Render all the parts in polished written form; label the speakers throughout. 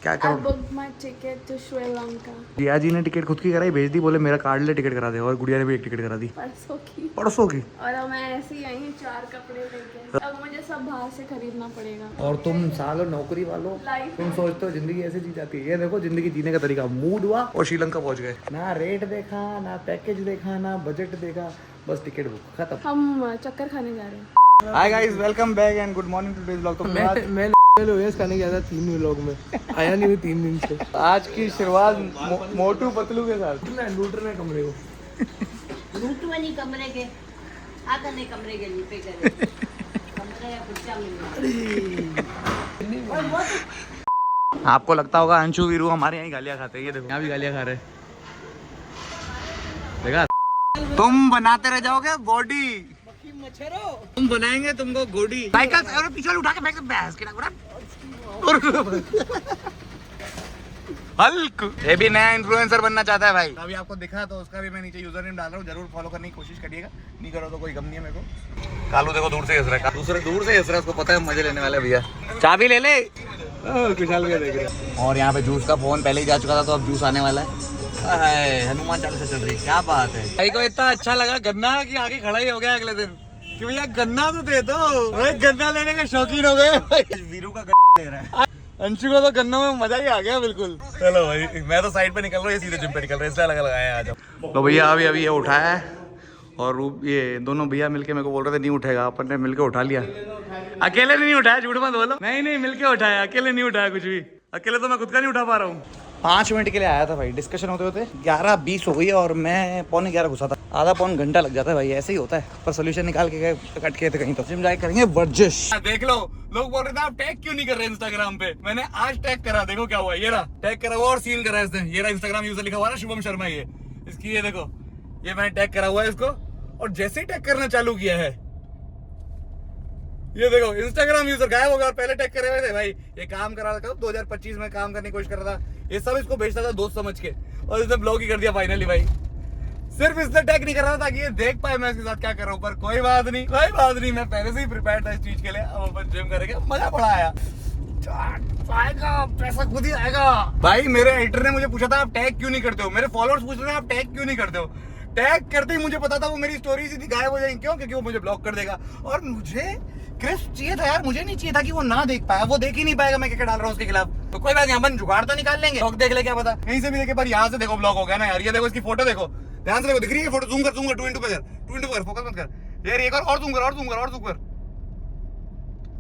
Speaker 1: क्या
Speaker 2: I
Speaker 1: करूँ?
Speaker 2: booked my ticket to Sri Lanka.
Speaker 1: जिया जी ने टिकट खुद की कराई, भेज दी, बोले मेरा कार्ड ले टिकट करा दे, और गुड़िया ने भी एक टिकट करा दी
Speaker 2: परसों की।
Speaker 1: परसों की।
Speaker 2: और अब मैं ऐसे ही आई हूँ 4 कपड़े लेके। अब मुझे सब बाहर से खरीदना पड़ेगा।
Speaker 1: और तुम सालो नौकरी वालों,
Speaker 2: Life
Speaker 1: तुम सोचते हो जिंदगी ऐसे जी जाती है। ये देखो जिंदगी जीने का तरीका, मूड हुआ और श्रीलंका पहुंच गए। ना रेट देखा, ना पैकेज देखा, ना बजट देखा, बस टिकट बुक, खत्म।
Speaker 2: हम चक्कर खाने जा रहे हैं।
Speaker 1: Hi guys, welcome back and good morning to today's vlog. तो
Speaker 3: मैं ओएस खाने गया था 3 व्लॉग में, आया नहीं 3 दिन से।
Speaker 1: आज की शुरुआत मोटू पतलू के साथ।
Speaker 3: लूट रहे कमरे को,
Speaker 4: लूटवानी कमरे के आकर ने कमरे के लिपे करे कमरे या कुर्सियां मिल
Speaker 1: आपको लगता होगा अंशु वीरू हमारे यहाँ गालियाँ खाते हैं। ये देखो यहाँ भी गालियाँ खा रहे हैं, देखा। तुम बनाते रह जाओगे बॉडी, तुम बनाएंगे तुमको गोडी। साइकिल पीछे उठा के फेंक दे, भैंस की हल्क। ये भी नया इन्फ्लुएंसर बनना चाहता है भाई। अभी आपको दिखा तो उसका भी मैं नीचे यूजर नेम डाल रहा हूँ, जरूर फॉलो करने की कोशिश करिएगा। नहीं करो तो कोई गम नहीं है मेरे को। कालू देखो दूर से हंस रहा है, दूसरे दूर से हंस रहा है, उसको पता है मजे लेने वाले भैया। चाबी ले ले,
Speaker 3: कुशाल के देख रहे।
Speaker 1: और यहाँ पे जूस का फोन पहले ही जा चुका था, तो अब जूस आने वाला है। हनुमान चालीसा चल रही है, क्या बात है। भाई को इतना अच्छा लगा गन्ना कि आगे खड़ा ही हो गया अगले दिन कि भैया गन्ना तो दे दो। भाई गन्ना लेने के शौकीन हो गए। वीरू का गन्ना ले रहा है, अंशु को तो गन्नों में मजा ही आ गया बिल्कुल। चलो भाई, मैं तो साइड पे निकल रहा हूँ, ये सीधे जिम पे निकल रहे हैं, इसलिए अलग अलग आए आज। तो भैया अभी ये उठाया है, और ये दोनों भैया मिलके मेरे को बोल रहे थे नहीं उठेगा, अपन ने मिलके उठा लिया। अकेले नहीं उठाया, झूठ मत बोलो। नहीं मिलके उठाया, अकेले नहीं उठाया कुछ भी। अकेले तो मैं खुद का नहीं उठा पा रहा हूँ। 5 मिनट के लिए आया था भाई, डिस्कशन होते होते 11:20 हो गई और मैं 11:15 घुसा था। आधा पौन घंटा लग जाता है भाई, ऐसे ही होता है। पर सोल्यूशन निकाल के गए, कट के थे कहीं। तो जिम जाके करेंगे वर्जिश। देख लो, लोग बोल रहे थे आप टैग क्यों नहीं कर रहे इंस्टाग्राम पे। मैंने आज टैग करा, देखो क्या हुआ। ये रहा टैग करा हुआ और सीन करा इसने। ये रहा इंस्टाग्राम यूजर लिखा हुआ ना शुभम शर्मा, ये इसकी, ये देखो, ये मैंने टैग करा हुआ है इसको। और जैसे ही टैग करना चालू किया है, ये देखो इंस्टाग्राम यूजर गायब हो गया। और पहले टैग करे हुए थे भाई। ये काम करा था 2025 में, काम करने की कोशिश कर रहा था। ये सब इसको भेजता था दोस्त समझ के, और इसने ब्लॉक ही कर दिया फाइनली भाई। सिर्फ इसने टैग नहीं कर रहा था ताकि ये देख पाए मैं इसके साथ क्या कर रहा हूँ। पर कोई बात नहीं, कोई बात नहीं, मैं पहले से ही प्रिपेयर था इस चीज के लिए। अब अपन जिम करेंगे, मजा बड़ा आया, आएगा पैसा खुद ही आएगा भाई। मेरे एडिटर ने मुझे पूछा था आप टैग क्यों नहीं करते हो। मेरे फॉलोअर्स पूछ रहे हैं आप टैग क्यों नहीं करते हो। टैग करते ही मुझे पता था वो मेरी स्टोरी सीधी गायब हो जाएगी। क्यों? क्योंकि वो मुझे ब्लॉक कर देगा। और मुझे क्रिस्प चाहिए था यार, मुझे नहीं चाहिए था कि वो ना देख पाया, वो देख ही नहीं पाएगा मैं क्या डाल रहा हूँ उसके खिलाफ। तो कोई बात नहीं, अपन जुगाड़ तो निकाल लेंगे। ब्लॉक देख ले, क्या पता कहीं से भी देखे। पर यहाँ से देखो ब्लॉक हो गया ना यार। ये देखो इसकी फोटो देखो, ध्यान से देखो, दिख रही है फोटो। जूम कर 2x कर, फोकस मत कर यार। एक और जूम कर।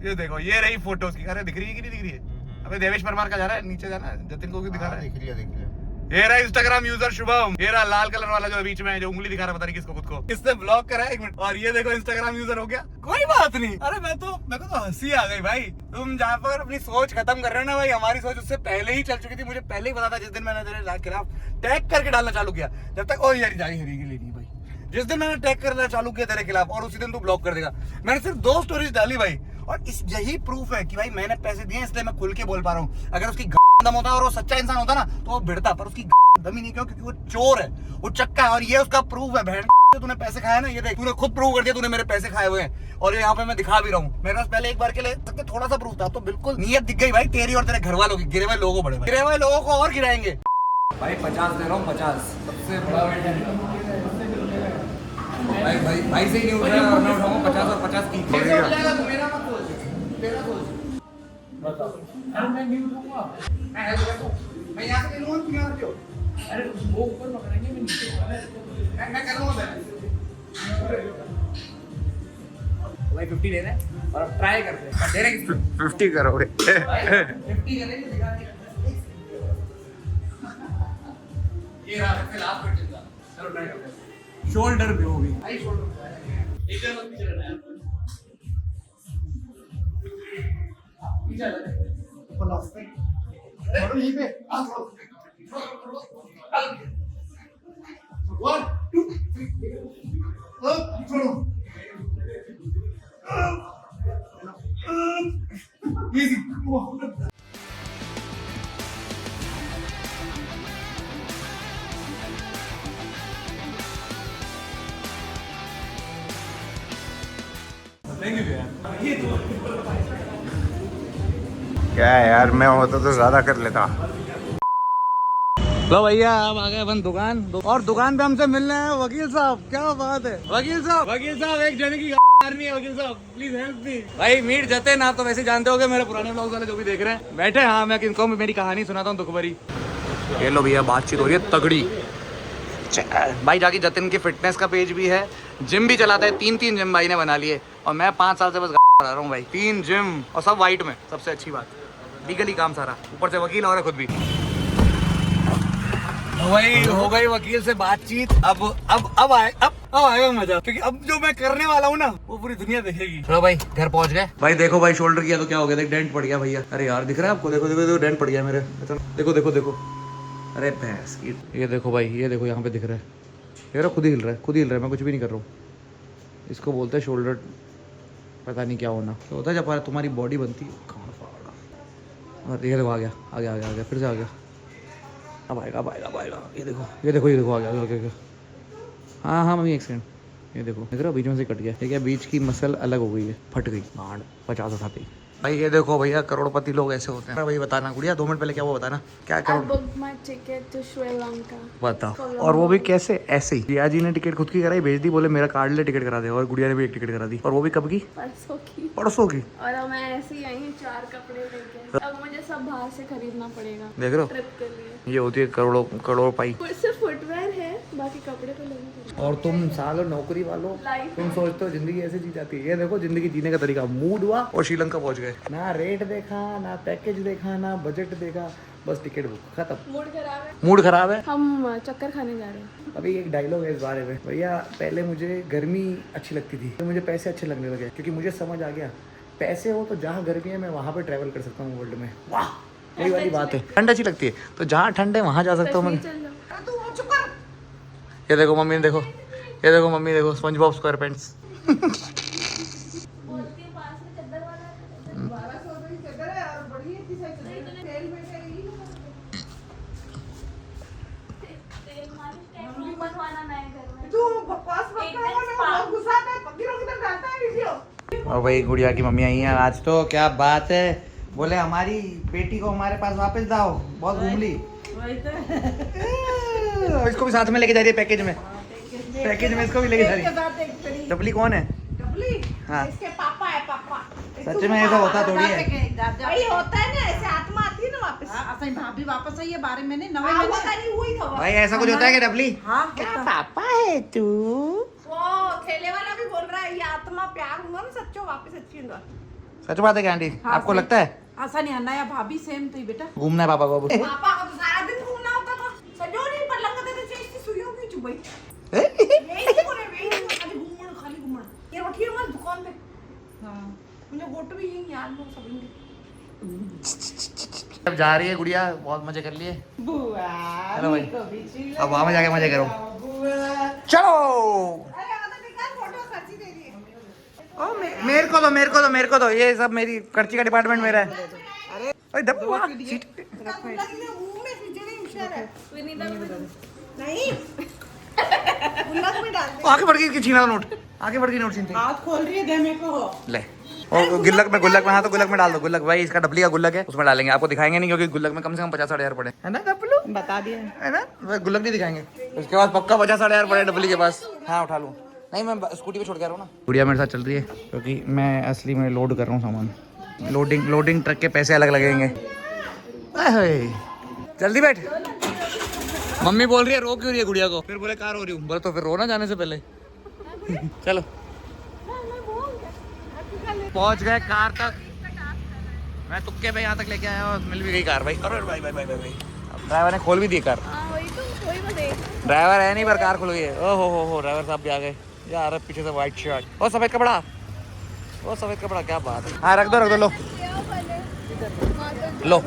Speaker 1: ये देखो, ये रही फोटो उसकी। अरे दिख रही है कि नहीं दिख रही है? अबे देवेश परमार का जा रहा है, नीचे जाना है, जतिन को भी दिखा रहा है। दिख रही है। ये रहा इंस्टाग्राम यूजर शुभम। ये रहा लाल कलर वाला जो बीच में है, जो उंगली दिखा रहा है, पता नहीं किसको, खुद को इसने ब्लॉक करा है। 1 मिनट। और ये देखो इंस्टाग्राम यूजर हो गया। कोई बात नहीं। अरे मेरे को तो हंसी आ गई भाई। तुम जहाँ पर अपनी सोच खत्म कर रहे हो ना भाई, हमारी सोच उससे पहले ही चल चुकी थी। मुझे पहले ही पता था जिस दिन मैंने तेरे खिलाफ टैग करके डालना चालू किया। जब तक ओ यार जारी हरी के लिए नहीं भाई, जिस दिन मैंने टैग करना चालू किया तेरे खिलाफ, और उसी दिन तू ब्लॉक कर देगा। मैंने सिर्फ 2 स्टोरीज डाली भाई, और इस यही प्रूफ है कि भाई मैंने पैसे दिए, इसलिए मैं खुल के बोल पा रहा हूँ। अगर उसकी दम होता और वो सच्चा इंसान होता ना, तो वो भिड़ता। पर उसकी दम ही नहीं, क्यों? क्योंकि वो चोर है, वो चक्का है। और ये उसका प्रूफ है। बहन तूने पैसे खाए ना, ये देख, तूने खुद प्रूव कर दिया तूने मेरे पैसे खाए हुए हैं। और यहाँ पे मैं दिखा भी रहा हूँ। मेरे पास पहले एक बार के लिए थोड़ा सा प्रूफ था, तो बिल्कुल नीयत दिख गई भाई तेरी और तेरे घर वालों की। गिरे हुए लोगों को, बड़े गिरे हुए लोगों को और गिराएंगे भाई। 50 दे रहा हूँ, 50 सबसे बड़ा भाई से ही नहीं उठ रहा है। मैं उठाऊंगा 50 और 50 की मेरा मत सोच, तेरा सोच। बताओ। अरे मैं नहीं उठाऊंगा, मैं यहाँ से लूंगा, तुम यहाँ रखो। अरे वो ऊपर पकड़ेंगे, मैं नीचे मैं कर लूंगा। भाई 50 दे रहे हैं और अब ट्राई करते हैं। दे रहे 50 करोगे? 50 करेंगे, दिखा के। ये रहा सबसे लास्ट क्वेश्चन था। चलो ट्राई करते हैं। शोल्डर पे होगी भाई, शोल्डर एक जगह पीछे रहना है। पीछे ऊपर लास्ट पे छोड़ो, यहीं पे आ छोड़ो। 1 2 3 अप छोड़ो। इजी। थैंक यू भैया। ये तो क्या है यार, मैं होता तो ज्यादा कर लेता। लो भैया अब आ गए अपन दुकान और दुकान पे हमसे मिलने हैं वकील साहब। क्या बात है वकील साहब एक जने की आर्मी है वकील साहब, प्लीज हेल्प मी। भाई मीट जतिन आप तो वैसे जानते होगे, मेरे पुराने ब्लॉग्स वाले जो भी देख रहे हैं बैठे। हाँ मैं किनको मेरी कहानी सुनाता हूँ दुख भरी। ये लो भैया बातचीत हो रही है तगड़ी। भाई जाके जतिन की फिटनेस का पेज भी है, जिम भी चलाता है। 3 जिम भाई ने बना लिए और मैं 5 साल से बस रहा हूँ भाई। 3 जिम और सब वाइट में। सबसे अच्छी बात लीगली काम सारा, ऊपर से वकील और है खुद भी। वही हो गई वकील से बातचीत। अब आएगा मजा, क्योंकि अब जो मैं करने वाला हूँ ना वो पूरी दुनिया देखेगी। चलो भाई घर पहुंच गए। भाई देखो भाई शोल्डर किया तो क्या हो गया, देख डेंट पड़ गया भैया। अरे यार दिख रहा है आपको, देखो देखो देखो डेंट पड़ गया मेरे। देखो अरे भैंस की, ये देखो भाई, ये देखो यहाँ पे दिख रहा है। यार खुद ही हिल रहा है, मैं कुछ भी नहीं कर रहा हूँ। इसको बोलते हैं शोल्डर, पता नहीं क्या होना तो होता है जब तुम्हारी बॉडी बनती है। ये देखो आ गया फिर से आ गया। अब आएगा। ये देखो आ गया। हाँ मम्मी एक सेकंड। ये देखो देख रहे हो बीच में से कट गया। ठीक है बीच की मसल अलग हो गई है, फट गई। 50 उठाते ही भाई। ये देखो भैया करोड़पति लोग ऐसे होते हैं भाई। बताना गुड़िया 2 मिनट पहले क्या वो बताना क्या करोड़
Speaker 2: टिकट टू श्रीलंका।
Speaker 1: बताओ और वो भी कैसे, ऐसे ही जिया जी ने टिकट खुद की कराई, भेज दी, बोले मेरा कार्ड ले टिकट करा दे। और गुड़िया ने भी एक टिकट करा दी। और वो भी कब की, परसों की।
Speaker 2: और अब मैं ऐसे ही आई 4 कपड़े लेके। अब मुझे सब बाहर से खरीदना पड़ेगा
Speaker 1: देख रहे हो,
Speaker 2: ट्रिप के लिए।
Speaker 1: ये होती है करोड़ों पाई।
Speaker 2: सिर्फ फुटवेयर है, बाकी कपड़े तो लेने पड़ेंगे।
Speaker 1: और तुम सालों नौकरी वालों, तुम सोचते हो जिंदगी ऐसे जी जाती है। ये देखो जिंदगी जीने का तरीका। मूड हुआ और श्रीलंका पहुंच गए। ना रेट देखा, ना पैकेज देखा, ना बजट देखा, बस टिकट बुक, खत्म। मूड खराब है।
Speaker 2: हम चक्कर खाने जा रहे हैं।
Speaker 1: अभी एक डायलॉग है इस बारे में भैया। पहले मुझे गर्मी अच्छी लगती थी, तो मुझे पैसे अच्छे लगने लगे, क्योंकि मुझे समझ आ गया पैसे हो तो जहाँ गर्मी है मैं वहाँ पे ट्रैवल कर सकता हूँ वर्ल्ड में। वाह यही वाली बात है। ठंड अच्छी लगती है तो जहाँ ठंड है वहाँ जा सकता हूँ मैं। ये देखो मम्मी देखो, स्पंज बॉब स्क्वायर पैंट्स। और भाई गुड़िया की मम्मी आई है आज। तो क्या बात है, बोले हमारी बेटी को हमारे पास वापस लाओ, बहुत घूम ली। इसको भी साथ में लेके जा रही है पैकेज में इसको भी लेके जा रही है। डबली कौन है? हाँ
Speaker 4: इसके पापा है पापा।
Speaker 1: सच में ऐसा होता थोड़ी है
Speaker 4: भाई, होता है ना ऐसे आत्मा आती है ना वापस। असली भाभी वापस आई है 12 महीने 9 महीने हुई था
Speaker 1: भाई। ऐसा कुछ होता है क्या डबली?
Speaker 4: हाँ
Speaker 1: क्या पापा है तू?
Speaker 4: वो ठेले वाला भी बोल रहा है ये आत्मा प्यार हुआ ना सच्चो वापस अच्छी होगा।
Speaker 1: सच बात है क्या आंटी?
Speaker 4: हाँ,
Speaker 1: आपको लगता है?
Speaker 4: ऐसा नहीं अन्ना या भाभी सेम तो ही बेटा।
Speaker 1: घूमना है पापा को अब।
Speaker 4: पापा को तो सारा दिन घूमना होता था। सजो नहीं पर लंगा देते चेस्टी सुइयों की चुबई। यही बोले खाली घूमना। ये उठिए मत दुकान पे। हां मुझे गोट भी यही याद लो सब इनके।
Speaker 1: अब जा रही है गुड़िया, बहुत मजे कर लिए
Speaker 4: बुआ।
Speaker 1: हेलो भाई, अब वहां में जाके मजे करो। चलो
Speaker 4: अरे आधा निकाल फोटो खर्ची दे रही है।
Speaker 1: ओ मेरे को दो। ये सब मेरी खर्ची का डिपार्टमेंट मेरा है। अरे दबा सीट
Speaker 4: मुंह में सिजड़ी होशियार है। नहीं गुल्लक में डाल दे।
Speaker 1: आगे बढ़ गई छीना नोट, आगे बढ़ गई नोट छीनती।
Speaker 4: हाथ खोल रही है दे मेरे को
Speaker 1: ले और गुल्लक में हाँ तो गुल्लक में डाल दो। गुल्लक भाई इसका डबली का गुल्लक है, उसमें डालेंगे। आपको दिखाएंगे नहीं क्योंकि गुल्लक में कम से कम 50-60 हजार पड़े है ना डबलू,
Speaker 4: बता दिया
Speaker 1: है ना। गुल्लक नहीं दिखाएंगे, उसके बाद पक्का 50-60 हजार पड़े डबली के पास। हाँ उठा लूँ, नहीं मैं स्कूटी पे छोड़ के आ रहा हूँ ना। गुड़िया मेरे साथ चल रही है क्योंकि मैं असली में लोड कर रहा हूँ सामान। लोडिंग ट्रक के पैसे अलग लगेंगे। जल्दी बैठ। मम्मी बोल रही है रो क्यों रही है गुड़िया को, फिर बोले कार हो रही हूँ। बोले तो फिर रो ना जाने से पहले। चलो पहुंच गए कार तक। मैं तुक्के पे यहाँ तक लेके आया और मिल भी गई कार भाई। अरे भाई ड्राइवर ने खोल भी दी कार। ड्राइवर है नहीं पर कार खुल गई है। ओहो ड्राइवर साहब भी आ गए यार। पीछे से व्हाइट शर्ट और सफेद कपड़ा, क्या बात है। हाँ रख दो लो।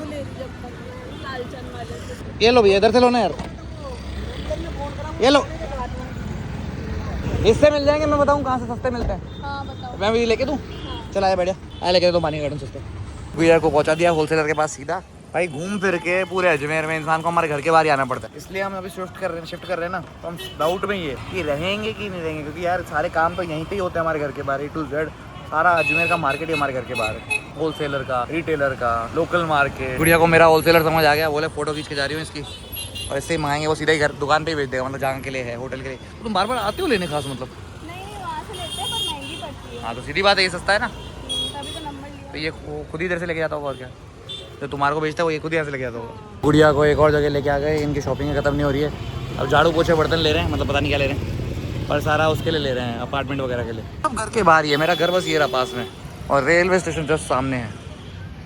Speaker 1: ये लो भैया इधर से लो ना यार, ये लो। इससे मिल जाएंगे, मैं बताऊँ कहाँ से सस्ते मिलते हैं।
Speaker 2: हाँ बताओ।
Speaker 1: मैं भी लेके दूँ? चल आया बढ़िया, आया लेके दो पानी गार्डन सस्ते। भैया को पहुंचा दिया होलसेलर के पास सीधा। भाई घूम फिर के पूरे अजमेर में इंसान को हमारे घर के बाहर ही आना पड़ता है। इसलिए हम अभी शिफ्ट कर रहे हैं ना, तो हम डाउट में ही है कि रहेंगे कि नहीं रहेंगे, क्योंकि यार सारे काम तो यहीं पे ही होते हैं हमारे घर के बाहर A to Z। सारा अजमेर का मार्केट ही हमारे घर के बाहर है, होलसेलर का, रिटेलर का, लोकल मार्केट। गुड़िया को मेरा होलसेलर समझ आ गया, बोले फोटो खींच के जा रही हूँ इसकी, और इससे ही मंगाएंगे वो सीधा ही घर दुकान पे ही भेज देगा, मतलब जहाँ के लिए है, होटल के लिए। तो तुम बार बार आते हो लेने खास मतलब?
Speaker 2: नहीं वहाँ से लेते हैं पर महंगी पड़ती है।
Speaker 1: हाँ तो सीधी बात है, ये सस्ता है ना,
Speaker 2: तभी तो नंबर लिया।
Speaker 1: तो ये खुद ही इधर से लेके जाता होगा और क्या, तो तुम्हारे को बेचता है वो ये खुद ही यहाँ से लेके आता होगा। गुड़िया को एक और जगह लेके आ गए, इनकी शॉपिंग खत्म नहीं हो रही है। अब झाड़ू पोछे बर्तन ले रहे हैं, मतलब पता नहीं क्या ले रहे हैं, पर सारा उसके लिए ले रहे हैं, अपार्टमेंट वगैरह के लिए। अब घर के बाहर ही है मेरा घर, बस ये रहा पास में, और रेलवे स्टेशन जस्ट सामने है,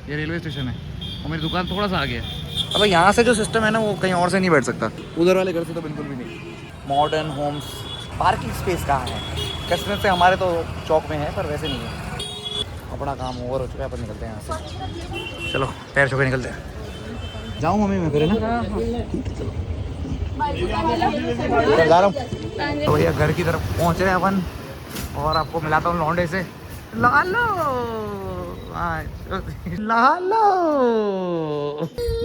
Speaker 1: ये रेलवे स्टेशन है, और मेरी दुकान थोड़ा सा आगे है। अब यहाँ से जो सिस्टम है ना वो कहीं और से नहीं बैठ सकता, उधर वाले घर से तो बिल्कुल भी नहीं। मॉडर्न होम्स, पार्किंग स्पेस कहाँ है? कश्मीर से हमारे तो चौक में है, पर वैसे नहीं है। अपना काम ओवर हो चुका है, अपन निकलते हैं यहाँ से। चलो पैर छो के निकलते हैं। जाऊँ मम्मी मैं फिर है ना, चलो जा रहा हूँ। तो भैया घर की तरफ पहुँच रहे हैं अपन, और आपको मिलाता हूँ लौंडे से। लालो लालो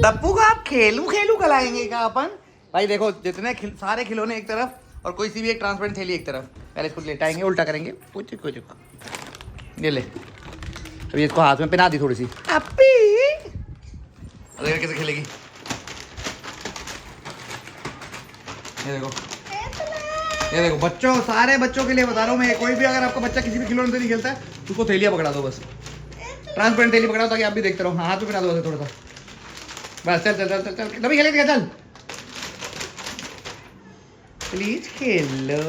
Speaker 1: डप्पू का आप खेलू खिलाएंगे क्या अपन? भाई देखो जितने सारे खिलौने एक तरफ, और कोई सी भी एक ट्रांसपेरेंट थैली एक तरफ। पहले इसको लेटाएंगे, उल्टा करेंगे, कुछ ये ले, अभी इसको हाथ में पहना दी थोड़ी सी। अपी अरे कैसे खेलेगी, ये देखो बच्चों, सारे बच्चों के लिए बता रहा हूँ मैं, कोई भी अगर आपका बच्चा किसी भी खिलौने से नहीं खेलता है, उसको थैलियाँ पकड़ा दो, बस ट्रांसपेरेंट थैली पकड़ा दो, ताकि आप भी देखते रहो। हाँ हाथ में पहना दो बस थोड़ा सा, बस चल चल चल चल चल, तभी खेलेगा, चल प्लीज खेलो।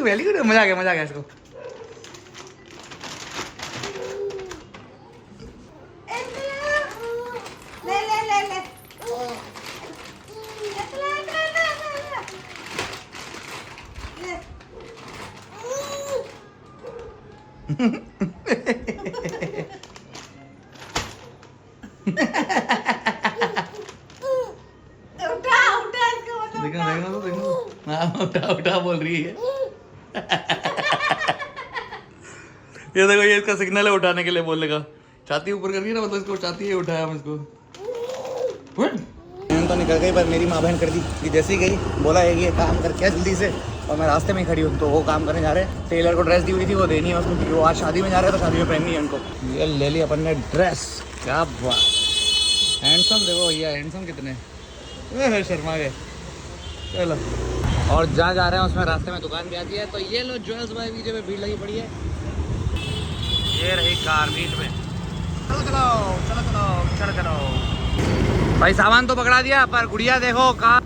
Speaker 1: वेरी गुड, मजा आ गया इसको। उठा बोल रही है। ये देखो, ये इसका सिग्नल है उठाने के लिए, बोलने का। छाती ऊपर कर रही है ना, मतलब इसको छाती है, उठाया हम इसको। तो निकल गई, पर मेरी माँ बहन कर दी कि जैसे ही गई बोला है ये काम करके जल्दी से, और मैं रास्ते में ही खड़ी हूँ, तो वो काम करने जा रहे हैं। टेलर को ड्रेस दी हुई थी, वो देनी है उसको, क्योंकि वो आज शादी में जा रहे हैं, तो शादी में पहननी है उनको। ये ले ली अपन ने ड्रेस, क्या बात, हैंडसम देखो भैया, हैंडसम कितने, शर्मा गए। चलो, और जहाँ जा रहे हैं उसमें रास्ते में दुकान भी आती है, तो ये लो ज्वेल्स बाय वीजे में भीड़ लगी पड़ी है। ये रही कार बीच में, चलो भाई, सामान तो पकड़ा दिया, पर गुड़िया देखो कहाँ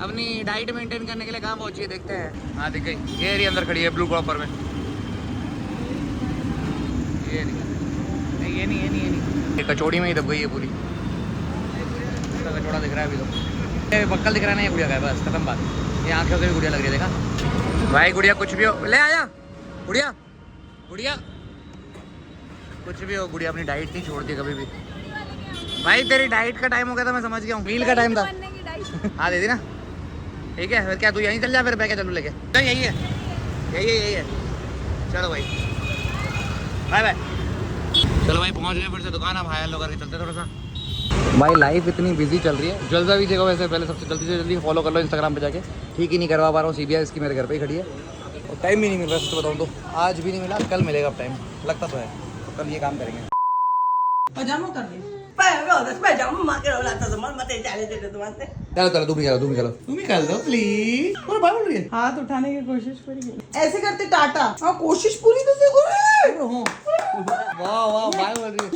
Speaker 1: अपनी डाइट मेंटेन करने के लिए कहाँ पहुंची है, देखते हैं। हाँ दिख गई, ये रही अंदर खड़ी है ब्लू प्रॉपर में। ये नहीं, ये कचौड़ी में ही दब गई है पूरी, कचौड़ा दिख रहा है अभी तो, बक्कल दिख रहा है ना, ये गुड़िया का है, बस खत्म बात। ये आँखों से भी गुड़िया लग रही है, देखा भाई। गुड़िया कुछ भी हो, ले आया गुड़िया, कुछ भी हो, गुड़िया अपनी डाइट नहीं छोड़ती कभी भी। भाई तेरी डाइट का टाइम हो गया था, मैं समझ गया हूँ, मील का टाइम था। हाँ दे दी ना, ठीक है। फिर क्या तू यहीं चल जा, फिर मैं क्या चलूँ लेके? यही है। चलो भाई, बाय बाय। चलो भाई, पहुँच गए फिर से दुकान। अब हाय हेलो करके चलते थोड़ा सा। भाई लाइफ इतनी बिजी चल रही है, जल्दा भी जगह वैसे पहले सबसे जल्दी से जल्दी फॉलो कर लो इंस्टाग्राम पे जाके। ठीक ही नहीं करवा पा रहा हूँ, CBI इसकी मेरे घर पे ही खड़ी है, और टाइम भी नहीं मिल रहा सच बताऊँ तो। आज भी नहीं मिला, कल मिलेगा अब टाइम, लगता तो है, तो कल ये काम करेंगे।
Speaker 4: पजामा कर दे,
Speaker 1: चलो तुम ही कर दो प्लीज। बोल रही है,
Speaker 4: हाथ उठाने की कोशिश पूरी, ऐसे करते टाटा। हाँ कोशिश पूरी तो देखो रे।
Speaker 1: वाह बाय बोल रही है।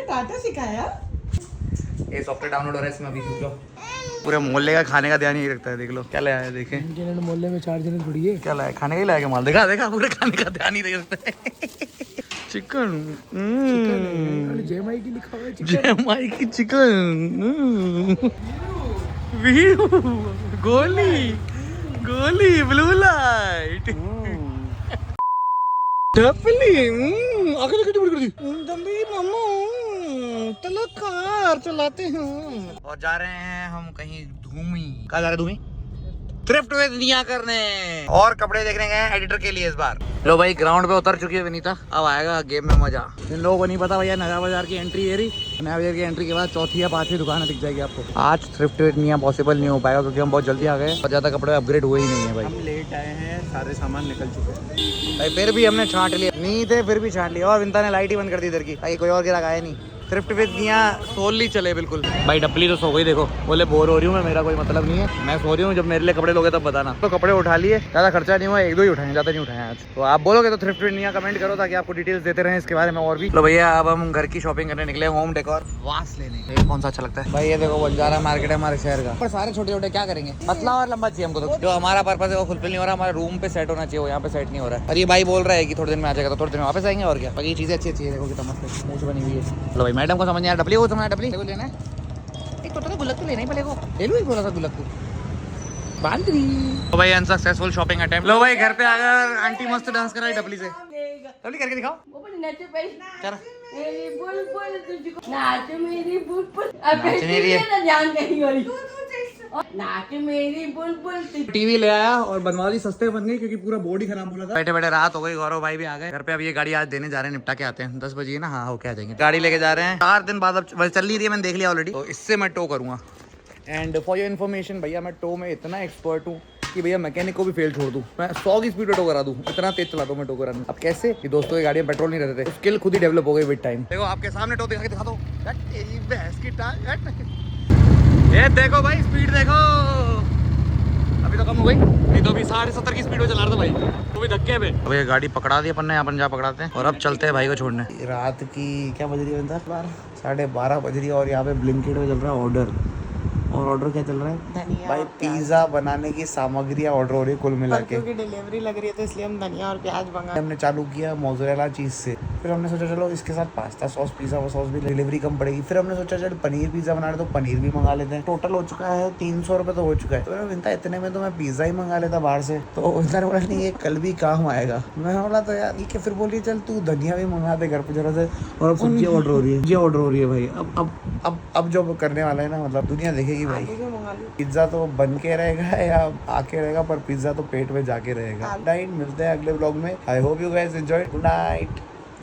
Speaker 4: टाटा सिखाया।
Speaker 1: ये सॉफ्टवेयर डाउनलोड हो रहा है इसमें अभी, देख लो। पूरे मोहल्ले का खाने का ध्यान ही रखता है, देख लो क्या लाया है, देखें
Speaker 3: मोहल्ले में 4 जने थोड़ी है,
Speaker 1: क्या लाया, खाने का ही लाया माल, देखा पूरे खाने का ध्यान ही रखता है। चिकन,
Speaker 3: जय माई की लिखा हुआ है,
Speaker 1: जय माई की चिकन, गोली ब्लू लाइट, डपली आगे कितनी बड़ी कर दी, दम्बी मामा चलो कार चलाते हैं। और जा रहे हैं हम कहीं धूमी। कहाँ जा रहे हैं धूमी? थ्रिफ्ट विद निया करने और कपड़े देखने गए एडिटर के लिए इस बार। लो भाई ग्राउंड पे उतर चुकी है विनीता, अब आएगा गेम में मजा। इन लोगों को नहीं पता भैया नया बाजार की एंट्री है रही। नया बाजार की एंट्री के बाद चौथी या पांचवी दुकान दिख जाएगी आपको। आज थ्रिफ्ट विद निया पॉसिबल नहीं हो पाएगा क्योंकि हम बहुत जल्दी आ गए और ज्यादा कपड़े अपग्रेड हुए ही नहीं है भाई।
Speaker 3: हम लेट आए हैं, सारे सामान निकल चुके हैं
Speaker 1: भाई। फिर भी हमने छांट लिया, नहीं थे फिर भी छांट लिया। और विंता ने लाइट ही बंद कर दी इधर की भाई, कोई और गिराक आया नहीं। थ्रिफ्ट विद निया सोलली चले बिल्कुल। भाई डपली तो सो गई, देखो बोले बोर हो रही हूँ मैं, मेरा कोई मतलब नहीं है, मैं सो रही हूँ। जब मेरे लिए कपड़े लोगे तब बताना। तो कपड़े उठा लिए, ज्यादा खर्चा नहीं हुआ, एक दो ही उठाए, ज्यादा नहीं उठाए आज। तो आप बोलोगे तो थ्रिफ्ट विद निया कमेंट करो ताकि आपको डिटेल्स देते रहे इसके बारे में और भी। तो भैया अब हम घर की शॉपिंग करने निकले, होम डेकोर वास लेने। ये कौन सा अच्छा लगता है भाई? ये देखो बंजारा मार्केट है हमारे शहर का, पर सारे छोटे छोटे क्या करेंगे, पतला और लंबा चाहिए हमको। तो जो हमारा पर्पस है वो फुलफिल नहीं हो रहा, हमारे रूम पे सेट होना चाहिए, वो यहाँ पे सेट नहीं हो रहा है। और ये भाई बोल रहा है कि थोड़े दिन में आ जाएगा, तो थोड़े दिन में वापस आएंगे और क्या। बाकी ये चीजें अच्छी है, देखो कितना मस्त मूछ बनी हुई है। चलो भाई मैडम को समझ नहीं आ रहा, डपली वो समझ डपली लेना है, एक छोटा सा गुल्लक तो लेना ही पड़ेगा। ले लो एक थोड़ा सा गुल्लक बांधरी। तो भाई अनसक्सेसफुल शॉपिंग अटेम्प्ट। लो भाई घर पे आकर आंटी मस्त डांस कर रही डपली से। डपली करके दिखाओ। चल
Speaker 2: मेरी बुलबुल तुझको नाच मेरी बुलबुल,
Speaker 1: नाच नहीं रही है।
Speaker 2: ना ध्यान कहीं हो रही नाच मेरी बुलबुल।
Speaker 1: टीवी ले आया और बनवा ली, सस्ते बन गई क्योंकि पूरा बोर्ड ही खराब हो रहा था। बैठे बैठे रात हो गई, गौरव भाई भी आ गए घर पे। अब ये गाड़ी आज देने जा रहे हैं, निपटा के आते हैं। 10 बजे ना, हाँ होके आ जाएंगे। गाड़ी लेके जा रहे हैं 4 दिन बाद, अब चल नहीं रही है, मैंने देख लिया ऑलरेडी। तो इससे मैं टो करूंगा। एंड फॉर योर इन्फॉर्मेशन भैया, मैं टो में इतना एक्सपर्ट हूँ कि भैया मैकेनिक को भी फेल छोड़ दूं, मैं 100 की स्पीड में टो करा दूं, इतना तेज चलाता हूं मैं टो कराने। अब कैसे कि दोस्तों की गाड़ी में पेट्रोल नहीं रहते थे, स्किल खुद ही डेवलप हो गई विद टाइम। देखो आपके सामने टो दिखा के दिखा दो, तेरी भैंस की टांग। ये देखो भाई स्पीड देखो, अभी तो कम हो गई, नहीं तो अभी 70 की स्पीड में चला रहा था भाई, तो भी धक्के पे। अब ये गाड़ी पकड़ा दी अपन ने, अपन जा पकड़ाते हैं और अब चलते हैं भाई को छोड़ने। रात की क्या बज रही है? 12:30 बज रही है और यहाँ पे ब्लिंकिट में चल रहा है ऑर्डर। और ऑर्डर क्या चल रहा है भाई? पिज्जा बनाने की सामग्रियाँ ऑर्डर हो रही है कुल मिला के, क्योंकि डिलीवरी लग रही है तो इसलिए हम धनिया और प्याज मंगा। हमने चालू किया मोज़रेला चीज़ से, फिर हमने सोचा चलो इसके साथ पास्ता सॉस, पिज्जा सॉस भी, डिलीवरी कम पड़ेगी। फिर हमने सोचा चलो पनीर पिज्जा बना रहे तो पनीर भी मंगा लेते हैं। टोटल हो चुका है 300 रुपये तो हो चुका है। तो विंता इतने में तो मैं पिज्जा ही मंगा लेता बाहर से। तो विंता ने बोला नहीं ये कल भी काम आएगा। मैं बोला तो यार ठीक है। फिर बोली चल तू धनिया भी मंगा दे घर पे जरा से। और अब सब्जी ऑर्डर हो रही है, ऑर्डर हो रही है भाई। अब जो करने वाला है ना, मतलब दुनिया देखेगी भाई। पिज्जा तो बन के रहेगा या आके रहेगा, पर पिज्जा तो पेट में जाके रहेगा। नाइट मिलते हैं अगले ब्लॉग में। I hope you guys enjoy. Good night.